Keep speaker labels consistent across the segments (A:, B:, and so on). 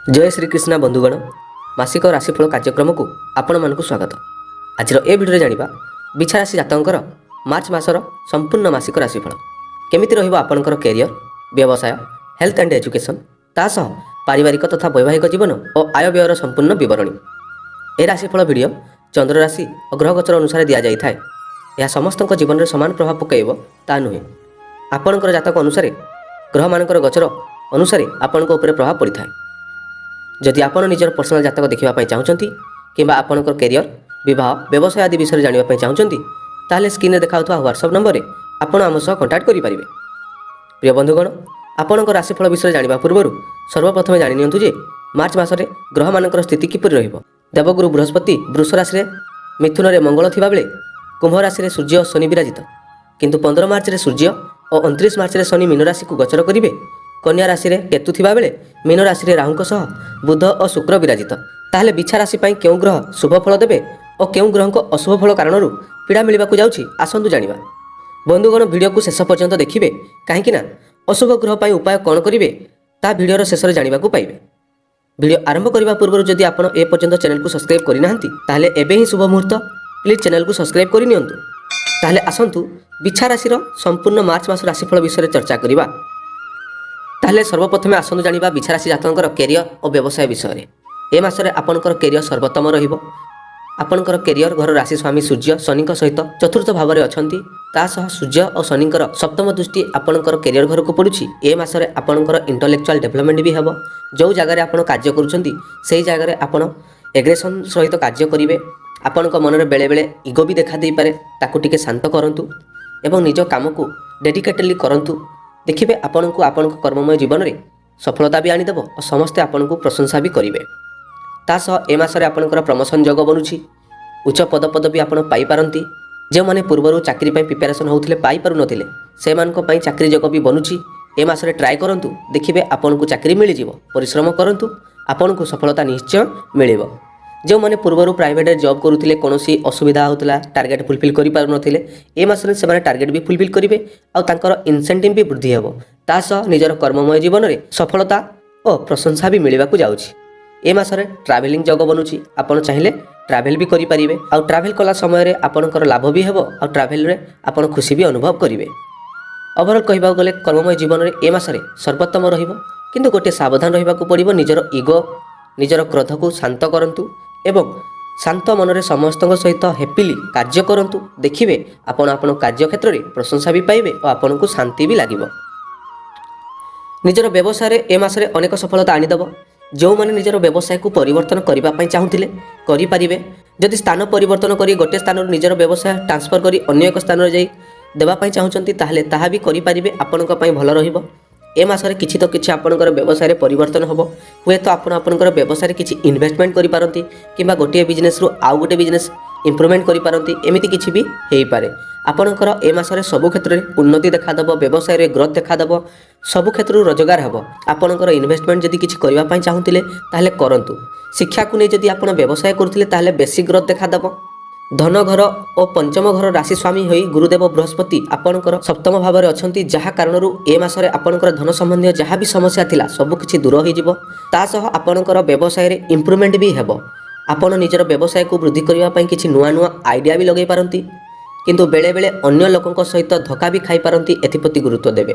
A: जय श्रीकृष्ण बंधुगण मासिक राशिफल कार्यक्रम को आपण मानक स्वागत। आज ए भिडियो जानिबा बिछा राशि जातकर मार्च मासर संपूर्ण मासिक राशिफल केमिति रहिबो आपनकर कैरियर व्यवसाय हेल्थ एंड एजुकेशन तासह पारिवारिक तथा वैवाहिक जीवन और आय व्ययर संपूर्ण विवरणी। ए राशिफल भिडियो चंद्र राशि और ग्रह गोचर अनुसार दि जाई थाए। यह समस्त जीवन में समान प्रभाव पकाइब ता नुहे। आपनकर जातक अनुसार ग्रह मानकर गोचर अनुसार आपनक उपरे प्रभाव पड़ी थाए। जदि आपण निजर पर्सनल जातक देखा चाहते कि आपंकर कैरियर विवाह व्यवसाय आदि विषय जानापी चाहते ताहले स्क्रीन में देखा व्हाट्सएप नंबर में आपण आम सह कंटाक्ट करेंगे। प्रिय बंधुगण आपंकर राशिफल विषय जाना पूर्व सर्वप्रथम जानी जे मार्च मासरे ग्रह मानकर स्थिति किपरि रहिबो। देवगुरु बृहस्पति वृष राशि मिथुन में मंगल थिबा बेले कुंभ राशि सूर्य और शनि विराजित, किंतु 15 मार्च में सूर्य और 29 मार्च में शनि मीन राशि को गोचर करेंगे। कन्या राशि में केतु थिबा बेले मीन राशि में राहु सह बुध और शुक्र विराजित। ताहले बिछा राशि क्यों ग्रह शुभ फल देवे और क्यों ग्रह को अशुभ फल कारण पीड़ा मिलवाक जाउछि आसंतु जानिबा। बंधुगण वीडियो को शेष पर्यंत देखिए कहीं अशुभ ग्रह पर उपाय कौन करेंगे ता वीडियोर शेष जाना पाइबे। वीडियो आरंभ करने पूर्व जदि आप ए पर्यंत चैनल को सब्सक्राइब करना ताहले एबे ही शुभ मुहूर्त प्लीज चैनल को सब्सक्राइब कर नियंतु। ताहले आसंतु बिछा राशि संपूर्ण मार्च मास राशिफल विषय चर्चा करवा। ताहले सर्वप्रथमे आसंतु जानिबा बिछा राशि जातकर कैरियर और व्यवसाय विषय। ए मासरे आपनकर कैरियर सर्वोत्तम रहिबो। आपनकर कैरियर घर राशि स्वामी सूर्य शनि सहित चतुर्थ भाव में अछंती। तासह सूर्य और शनिकर सप्तम दृष्टि आपनकर कैरियर घर को पड़ुछि। ए मासरे आपनकर इंटेलेक्चुअल डेवलपमेंट भी हेबो। जो जगह आपण कार्य करूछंती सेही जगह आपण एग्रेशन सहित कार्य करिवे। आपनक मन में बेले बेले इगो भी देखा दे पारे, ताकू टिके शांत करंतु एवं निज काम को डेडिकेटेडली करंतु। देखिए आपण को आपण कर्ममय जीवन में सफलता भी आनीदेव और समस्ते आपण को प्रशंसा भी करेंगे। तासह ए मासरे आपणकर प्रमोशन योग बनूची। उच्च पदपदवी आपण पाई पारंती। जो माने पूर्वर चाकरी पाई प्रिपरेशन होउथिले पाई पारु नथिले सेमानक पाई चाकरी योग भी बनूची। ए मासरे ट्राए करंतु, देखिए आपण को चाकरी मिल जिवो। परिश्रम करंतु आपण को सफलता निश्चय मिलिबो। जो माने पूर्वर प्राइवेट जॉब करुथिले कोनोसी असुविधा होतला टार्गेट फुलफिल करि पारु नथिले ए मासरे सेमाने टार्गेट भी फुलफिल करिवे और तांकर इनसेंटिव भी वृद्धि हेबो। तासह निजर कर्ममय जीवन में सफलता और प्रशंसा भी मिलवाक जाउछि। ए मासरे ट्रैवलिंग जग बनूची। आपण चाहिए ट्रैवल भी करि परिबे और ट्रैवल कला समय रे आपनकर लाभ भी हेबो और ट्रैवल रे आपण खुशी भी अनुभव करिवे। ओवरऑल कहबा गले कर्ममय जीवन में ए मासरे सर्वोत्तम रहिबो, किंतु गोटे सावधान रहिबाकू पड़िबो। निजर ईगो निजर क्रोध को शांत करंतु एवं शांत मन में समस्त सहित हैप्पीली कार्य करंतु। देखिए आपण आपण कार्य क्षेत्र में प्रशंसा भी पाइबे और आपन को शांति भी लागिबो। निजर व्यवसाय ए मासरे अनेक सफलता आनीदेव। जो माने निजर व्यवसाय को परिवर्तन करने चाहूले करें। जदि स्थान परिवर्तन कर गोटे स्थान निजर व्यवसाय ट्रांसफर कर अन्य एक स्थान में जाई देवाई चाहूँगी ताहले ताहा भी करें। आपणों भल रहिबो। ए मासरे किछि तो किछि आपणकर व्यवसाय परिवर्तन होबो। हुए तो आपणकर व्यवसाय किछि इन्वेस्टमेंट करि पारंती किंबा गोटे बिजनेस रु आउ गोटे बिजनेस इंप्रूवमेंट करि पारंती। एमिति किछि भी हेई पारे। आपणकर ए मासरे सबु क्षेत्र में उन्नति देखादेव, व्यवसाय रे ग्रोथ देखादेव, सबु क्षेत्र रोजगार हेबो। आपणकर इन्वेस्टमेंट जदि किछि करिवा पई चाहूतिले ताहले करंतु। शिक्षा को नहीं जदि आपण व्यवसाय करुथिले ताहले बेसी ग्रोथ देखादेव। धन घर और पंचम घर राशि स्वामी होई गुरुदेव बृहस्पति आपणकर सप्तम भाव में अछंती, जहा कारणरू ए मासरे आपणकर धन संबंधी जहाँ भी समस्या थिला सबु किछि दूर होई जिवो। तासह आपणकर व्यवसाय रे इंप्रूवमेंट भी हेबो। आपण निजर व्यवसाय को वृद्धि करबा पई किछि नुआ नुआ आइडिया भी लगै पारंती, किंतु बेले बेले अन्य लोकंक सहित धोखा भी खाई पारंती। एथिप्रति गुरुत्व देबे।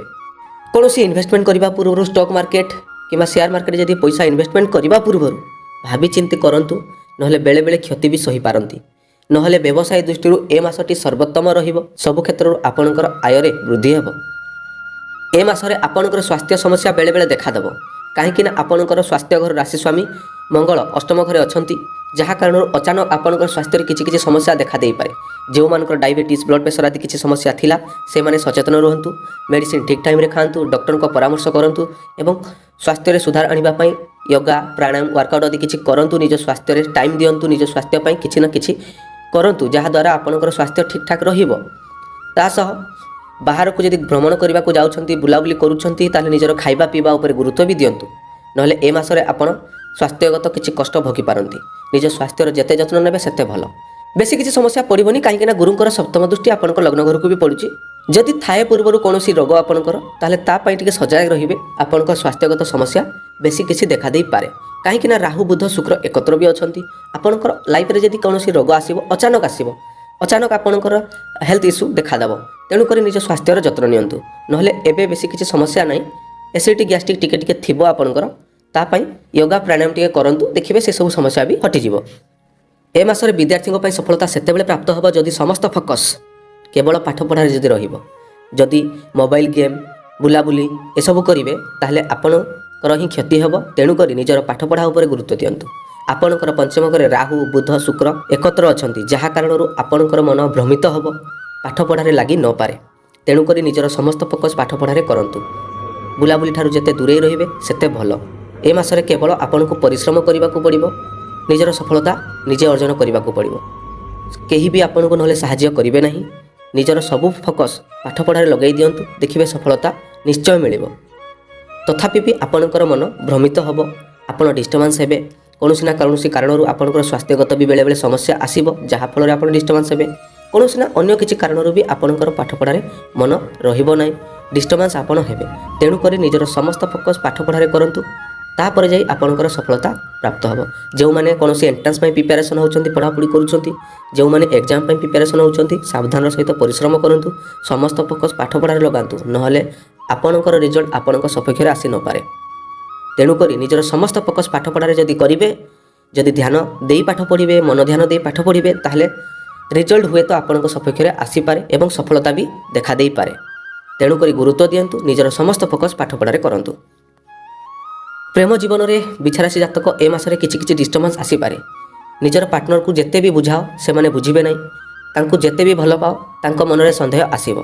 A: कोनोसी इन्वेस्टमेंट करबा पूर्व स्टॉक मार्केट किंबा शेयर मार्केट जदि पैसा इन्वेस्टमेंट करबा पूर्व भाभी चिंती करंतु, नहले बेले बेले क्षति भी सही पारंती। नहले व्यवसाय दृष्टि ए मासटी सर्वोत्तम रहिबो। सबु क्षेत्र आपणकर आय रे वृद्धि हेबो। ए मासरे आपणकर स्वास्थ्य समस्या बेले बेले देखादेव। कहीं आपणकर स्वास्थ्य घर राशि स्वामी मंगल अष्टम घरे अछंती, जहा कारण अचानक आपणकर स्वास्थ्य रे किछि किछि समस्या देखा दे पारे। जो मानकर डायबिटीज ब्लड प्रेशर आदि किछि समस्या थिला से माने सचेतन रहंतु। मेडिसिन ठीक टाइम रे खांतु, डॉक्टर को परामर्श करंतु एवं स्वास्थ्य रे सुधार आनिबा पई योगा प्राणायाम वर्कआउट आदि किछि करंतु। निज स्वास्थ्य रे टाइम दियंतु। निज स्वास्थ्य पई किछि न किछि करंतु, जहा द्वारा आपणकर स्वास्थ्य ठीक ठाक रहिबो। तासह बाहर को जदि भ्रमण करने को जाउछंती बुलाबुली करूछंती ताले निजर खाइबा पीबा उपर गुरुत्व भी दियंतु। नहले ए मासरे आपण स्वास्थ्यगत किछि कष्ट भोगी पारंती। निज स्वास्थ्यर जेते जत्न नेबे सेते भल। बेसी किछि समस्या पड़िबनी, कहीं गुरुंकर सप्तम दृष्टि आपणकर लग्न घर को भी पड़ुछि। जदि थाए पूर्वर कौनसी रोग आपणकर ताले ता पई टिके सजाग रहिबे। आपणकर स्वास्थ्यगत समस्या बेसी किछि देखा देई पारे। କାହିଁକିନା ରାହୁ ବୁଧ ଶୁକ୍ର ଏକତ୍ର ବି ଅଛନ୍ତି। ଆପଣଙ୍କର ଲାଇଫରେ ଯଦି କୌଣସି ରୋଗ ଆସିବ ଅଚାନକ ଆପଣଙ୍କର ହେଲ୍ଥ ଇସ୍ୟୁ ଦେଖାଦେବ। ତେଣୁକରି ନିଜ ସ୍ୱାସ୍ଥ୍ୟର ଯତ୍ନ ନିଅନ୍ତୁ। ନହେଲେ ଏବେ ବେଶୀ କିଛି ସମସ୍ୟା ନାହିଁ, ଏସିଡ଼ିଟି ଗ୍ୟାଷ୍ଟ୍ରିକ୍ ଟିକେ ଟିକେ ଥିବ ଆପଣଙ୍କର, ତା ପାଇଁ ୟୋଗା ପ୍ରାଣାୟାମ ଟିକେ କରନ୍ତୁ, ଦେଖିବେ ସେସବୁ ସମସ୍ୟା ବି ହଟିଯିବ। ଏ ମାସରେ ବିଦ୍ୟାର୍ଥୀଙ୍କ ପାଇଁ ସଫଳତା ସେତେବେଳେ ପ୍ରାପ୍ତ ହେବ ଯଦି ସମସ୍ତ ଫୋକସ୍ କେବଳ ପାଠପଢ଼ାରେ ଯଦି ରହିବ। ଯଦି ମୋବାଇଲ ଗେମ୍ ବୁଲାବୁଲି ଏସବୁ କରିବେ ତାହେଲେ ଆପଣଙ୍କର ହିଁ କ୍ଷତି ହେବ। ତେଣୁକରି ନିଜର ପାଠପଢ଼ା ଉପରେ ଗୁରୁତ୍ୱ ଦିଅନ୍ତୁ। ଆପଣଙ୍କର ପଞ୍ଚମକରେ ରାହୁ ବୁଧ ଶୁକ୍ର ଏକତ୍ର ଅଛନ୍ତି, ଯାହା କାରଣରୁ ଆପଣଙ୍କର ମନ ଭ୍ରମିତ ହେବ, ପାଠପଢ଼ାରେ ଲାଗି ନପାରେ। ତେଣୁକରି ନିଜର ସମସ୍ତ ଫୋକସ୍ ପାଠପଢ଼ାରେ କରନ୍ତୁ। ବୁଲାବୁଲି ଠାରୁ ଯେତେ ଦୂରେଇ ରହିବେ ସେତେ ଭଲ। ଏ ମାସରେ କେବଳ ଆପଣଙ୍କୁ ପରିଶ୍ରମ କରିବାକୁ ପଡ଼ିବ, ନିଜର ସଫଳତା ନିଜେ ଅର୍ଜନ କରିବାକୁ ପଡ଼ିବ। କେହି ବି ଆପଣଙ୍କୁ ନହେଲେ ସାହାଯ୍ୟ କରିବେ ନାହିଁ। ନିଜର ସବୁ ଫୋକସ୍ ପାଠପଢ଼ାରେ ଲଗାଇ ଦିଅନ୍ତୁ, ଦେଖିବେ ସଫଳତା ନିଶ୍ଚୟ ମିଳିବ। ତଥାପି ବି ଆପଣଙ୍କର ମନ ଭ୍ରମିତ ହେବ, ଆପଣ ଡିଷ୍ଟର୍ବାନ୍ସ ହେବେ। କୌଣସି ନା କୌଣସି କାରଣରୁ ଆପଣଙ୍କର ସ୍ୱାସ୍ଥ୍ୟଗତ ବି ବେଳେବେଳେ ସମସ୍ୟା ଆସିବ, ଯାହାଫଳରେ ଆପଣ ଡିଷ୍ଟର୍ବାନ୍ସ ହେବେ। କୌଣସି ନା ଅନ୍ୟ କିଛି କାରଣରୁ ବି ଆପଣଙ୍କର ପାଠପଢ଼ାରେ ମନ ରହିବ ନାହିଁ, ଡିଷ୍ଟର୍ବାନ୍ସ ଆପଣ ହେବେ। ତେଣୁକରି ନିଜର ସମସ୍ତ ଫୋକସ୍ ପାଠପଢ଼ାରେ କରନ୍ତୁ, ତାପରେ ଯାଇ ଆପଣଙ୍କର ସଫଳତା ପ୍ରାପ୍ତ ହେବ। ଯେଉଁମାନେ କୌଣସି ଏଣ୍ଟ୍ରାନ୍ସ ପାଇଁ ପ୍ରିପାରେସନ୍ ହେଉଛନ୍ତି, ପଢ଼ାପଢ଼ି କରୁଛନ୍ତି, ଯେଉଁମାନେ ଏକ୍ଜାମ୍ ପାଇଁ ପ୍ରିପାରେସନ୍ ହେଉଛନ୍ତି, ସାବଧାନର ସହିତ ପରିଶ୍ରମ କରନ୍ତୁ, ସମସ୍ତ ଫୋକସ୍ ପାଠପଢ଼ାରେ ଲଗାନ୍ତୁ, ନହେଲେ ଆପଣଙ୍କର ରେଜଲ୍ଟ ଆପଣଙ୍କ ସପକ୍ଷରେ ଆସି ନପାରେ। ତେଣୁକରି ନିଜର ସମସ୍ତ ଫୋକସ୍ ପାଠପଢ଼ାରେ ଯଦି କରିବେ, ଯଦି ଧ୍ୟାନ ଦେଇ ପାଠ ପଢ଼ିବେ, ମନ ଧ୍ୟାନ ଦେଇ ପାଠ ପଢ଼ିବେ, ତାହେଲେ ରେଜଲ୍ଟ ହୁଏତ ଆପଣଙ୍କ ସପକ୍ଷରେ ଆସିପାରେ ଏବଂ ସଫଳତା ବି ଦେଖାଦେଇପାରେ। ତେଣୁକରି ଗୁରୁତ୍ୱ ଦିଅନ୍ତୁ, ନିଜର ସମସ୍ତ ଫୋକସ୍ ପାଠପଢ଼ାରେ କରନ୍ତୁ। ପ୍ରେମ ଜୀବନରେ ବିଛାରାଶି ଜାତକ ଏ ମାସରେ କିଛି କିଛି ଡିଷ୍ଟର୍ବାନ୍ସ ଆସିପାରେ। ନିଜର ପାର୍ଟନରକୁ ଯେତେ ବି ବୁଝାଅ ସେମାନେ ବୁଝିବେ ନାହିଁ, ତାଙ୍କୁ ଯେତେ ବି ଭଲ ପାଅ ତାଙ୍କ ମନରେ ସନ୍ଦେହ ଆସିବ।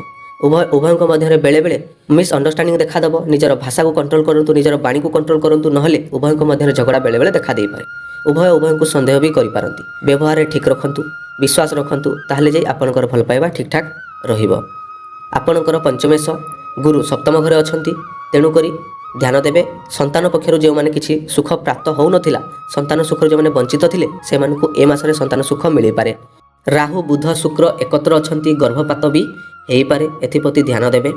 A: ଉଭୟଙ୍କ ମଧ୍ୟରେ ବେଳେବେଳେ ମିସ୍ଅଣ୍ଡରଷ୍ଟାଣ୍ଡିଂ ଦେଖାଦେବ। ନିଜର ଭାଷାକୁ କଣ୍ଟ୍ରୋଲ କରନ୍ତୁ, ନିଜର ବାଣୀକୁ କଣ୍ଟ୍ରୋଲ କରନ୍ତୁ, ନହେଲେ ଉଭୟଙ୍କ ମଧ୍ୟରେ ଝଗଡ଼ା ବେଳେବେଳେ ଦେଖାଦେଇପାରେ। ଉଭୟଙ୍କୁ ସନ୍ଦେହ ବି କରିପାରନ୍ତି। ବ୍ୟବହାରରେ ଠିକ୍ ରଖନ୍ତୁ, ବିଶ୍ୱାସ ରଖନ୍ତୁ, ତାହେଲେ ଯାଇ ଆପଣଙ୍କର ଭଲ ପାଇବା ଠିକ୍ଠାକ୍ ରହିବ। ଆପଣଙ୍କର ପଞ୍ଚମେଶ ଗୁରୁ ସପ୍ତମ ଘରେ ଅଛନ୍ତି, ତେଣୁକରି ଧ୍ୟାନ ଦେବେ। ସନ୍ତାନ ପକ୍ଷରୁ ଯେଉଁମାନେ କିଛି ସୁଖ ପ୍ରାପ୍ତ ହେଉନଥିଲା, ସନ୍ତାନ ସୁଖରୁ ଯେଉଁମାନେ ବଞ୍ଚିତ ଥିଲେ, ସେମାନଙ୍କୁ ଏ ମାସରେ ସନ୍ତାନ ସୁଖ ମିଳିପାରେ। ରାହୁ ବୁଧ ଶୁକ୍ର ଏକତ୍ର ଅଛନ୍ତି, ଗର୍ଭପାତ ବି ହେଇପାରେ, ଏଥିପ୍ରତି ଧ୍ୟାନ ଦେବେ।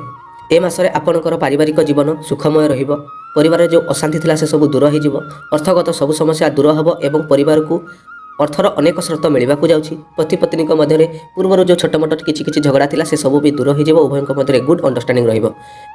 A: ଏ ମାସରେ ଆପଣଙ୍କର ପାରିବାରିକ ଜୀବନ ସୁଖମୟ ରହିବ। ପରିବାରରେ ଯେଉଁ ଅଶାନ୍ତି ଥିଲା ସେସବୁ ଦୂର ହୋଇଯିବ। ଅର୍ଥଗତ ସବୁ ସମସ୍ୟା ଦୂର ହେବ ଏବଂ ପରିବାରକୁ ଅର୍ଥର ଅନେକ ସ୍ରୋତ ମିଳିବାକୁ ଯାଉଛି। ପତି ପତ୍ନୀଙ୍କ ମଧ୍ୟରେ ପୂର୍ବରୁ ଯେଉଁ ଛୋଟମୋଟ କିଛି ଝଗଡ଼ା ଥିଲା ସେସବୁ ବି ଦୂର ହୋଇଯିବ। ଉଭୟଙ୍କ ମଧ୍ୟରେ ଗୁଡ୍ ଅଣ୍ଡରଷ୍ଟାଣ୍ଡିଂ ରହିବ।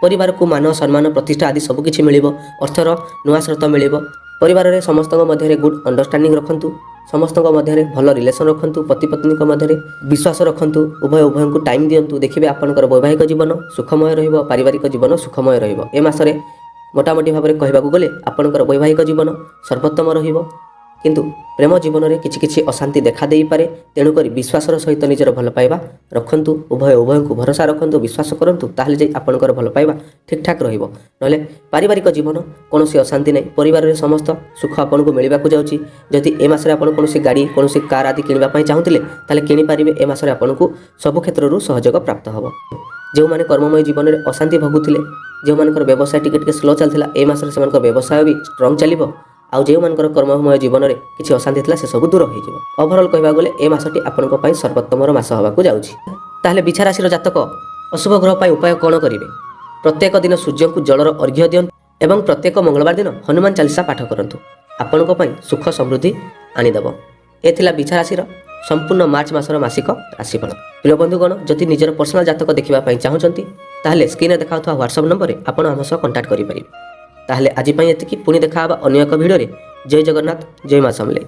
A: ପରିବାରକୁ ମାନ ସମ୍ମାନ ପ୍ରତିଷ୍ଠା ଆଦି ସବୁକିଛି ମିଳିବ। ଅର୍ଥର ନୂଆ ସ୍ରୋତ ମିଳିବ। ପରିବାରରେ ସମସ୍ତଙ୍କ ମଧ୍ୟରେ ଗୁଡ୍ ଅଣ୍ଡରଷ୍ଟାଣ୍ଡିଂ ରଖନ୍ତୁ, ସମସ୍ତଙ୍କ ମଧ୍ୟରେ ଭଲ ରିଲେସନ୍ ରଖନ୍ତୁ, ପତି ପତ୍ନୀଙ୍କ ମଧ୍ୟରେ ବିଶ୍ୱାସ ରଖନ୍ତୁ, ଉଭୟଙ୍କୁ ଟାଇମ୍ ଦିଅନ୍ତୁ, ଦେଖିବେ ଆପଣଙ୍କର ବୈବାହିକ ଜୀବନ ସୁଖମୟ ରହିବ, ପାରିବାରିକ ଜୀବନ ସୁଖମୟ ରହିବ। ଏ ମାସରେ ମୋଟାମୋଟି ଭାବରେ କହିବାକୁ ଗଲେ ଆପଣଙ୍କର ବୈବାହିକ ଜୀବନ ସର୍ବୋତ୍ତମ ରହିବ, କିନ୍ତୁ ପ୍ରେମ ଜୀବନରେ କିଛି ଅଶାନ୍ତି ଦେଖା ଦେଇପାରେ। ତେଣୁକରି ବିଶ୍ୱାସର ସହିତ ନିଜର ଭଲ ପାଇବା ରଖନ୍ତୁ, ଉଭୟଙ୍କୁ ଭରସା ରଖନ୍ତୁ, ବିଶ୍ୱାସ କରନ୍ତୁ, ତାହେଲେ ଯାଇ ଆପଣଙ୍କର ଭଲ ପାଇବା ଠିକ୍ଠାକ୍ ରହିବ। ନହେଲେ ପାରିବାରିକ ଜୀବନ କୌଣସି ଅଶାନ୍ତି ନାହିଁ, ପରିବାରରେ ସମସ୍ତ ସୁଖ ଆପଣଙ୍କୁ ମିଳିବାକୁ ଯାଉଛି। ଯଦି ଏ ମାସରେ ଆପଣ କୌଣସି ଗାଡ଼ି କୌଣସି କାର୍ ଆଦି କିଣିବା ପାଇଁ ଚାହୁଁଥିଲେ ତାହେଲେ କିଣିପାରିବେ। ଏ ମାସରେ ଆପଣଙ୍କୁ ସବୁ କ୍ଷେତ୍ରରୁ ସହଯୋଗ ପ୍ରାପ୍ତ ହେବ। ଯେଉଁମାନେ କର୍ମମୟ ଜୀବନରେ ଅଶାନ୍ତି ଭୋଗୁଥିଲେ, ଯେଉଁମାନଙ୍କର ବ୍ୟବସାୟ ଟିକେ ସ୍ଲୋ ଚାଲିଥିଲା, ଏ ମାସରେ ସେମାନଙ୍କର ବ୍ୟବସାୟ ବି ଷ୍ଟ୍ରଙ୍ଗ ଚାଲିବ। ଆଉ ଯେଉଁମାନଙ୍କର କର୍ମମୟ ଜୀବନରେ କିଛି ଅଶାନ୍ତି ଥିଲା ସେସବୁ ଦୂର ହୋଇଯିବ। ଓଭରଅଲ୍ କହିବାକୁ ଗଲେ ଏ ମାସଟି ଆପଣଙ୍କ ପାଇଁ ସର୍ବୋତ୍ତମର ମାସ ହେବାକୁ ଯାଉଛି। ତାହେଲେ ବିଛା ରାଶିର ଜାତକ ଅଶୁଭ ଗ୍ରହ ପାଇଁ ଉପାୟ କ'ଣ କରିବେ? ପ୍ରତ୍ୟେକ ଦିନ ସୂର୍ଯ୍ୟଙ୍କୁ ଜଳର ଅର୍ଘ୍ୟ ଦିଅନ୍ତୁ ଏବଂ ପ୍ରତ୍ୟେକ ମଙ୍ଗଳବାର ଦିନ ହନୁମାନ ଚାଳିଶା ପାଠ କରନ୍ତୁ। ଆପଣଙ୍କ ପାଇଁ ସୁଖ ସମୃଦ୍ଧି ଆଣିଦେବ। ଏ ଥିଲା ବିଛା ରାଶିର ସମ୍ପୂର୍ଣ୍ଣ ମାର୍ଚ୍ଚ ମାସର ମାସିକ ରାଶିଫଳ। ପ୍ରିୟ ବନ୍ଧୁଗଣ, ଯଦି ନିଜର ପର୍ସନାଲ ଜାତକ ଦେଖିବା ପାଇଁ ଚାହୁଁଛନ୍ତି ତାହେଲେ ସ୍କ୍ରିନରେ ଦେଖାଉଥିବା ହ୍ୱାଟ୍ସଆପ୍ ନମ୍ବରରେ ଆପଣ ଆମ ସହ କଣ୍ଟାକ୍ଟ କରିପାରିବେ। ତାହେଲେ ଆଜି ପାଇଁ ଏତିକି, ପୁଣି ଦେଖା ହେବା ଅନ୍ୟ ଏକ ଭିଡ଼ିଓରେ। ଜୟ ଜଗନ୍ନାଥ, ଜୟ ମା ସମଲେଇ।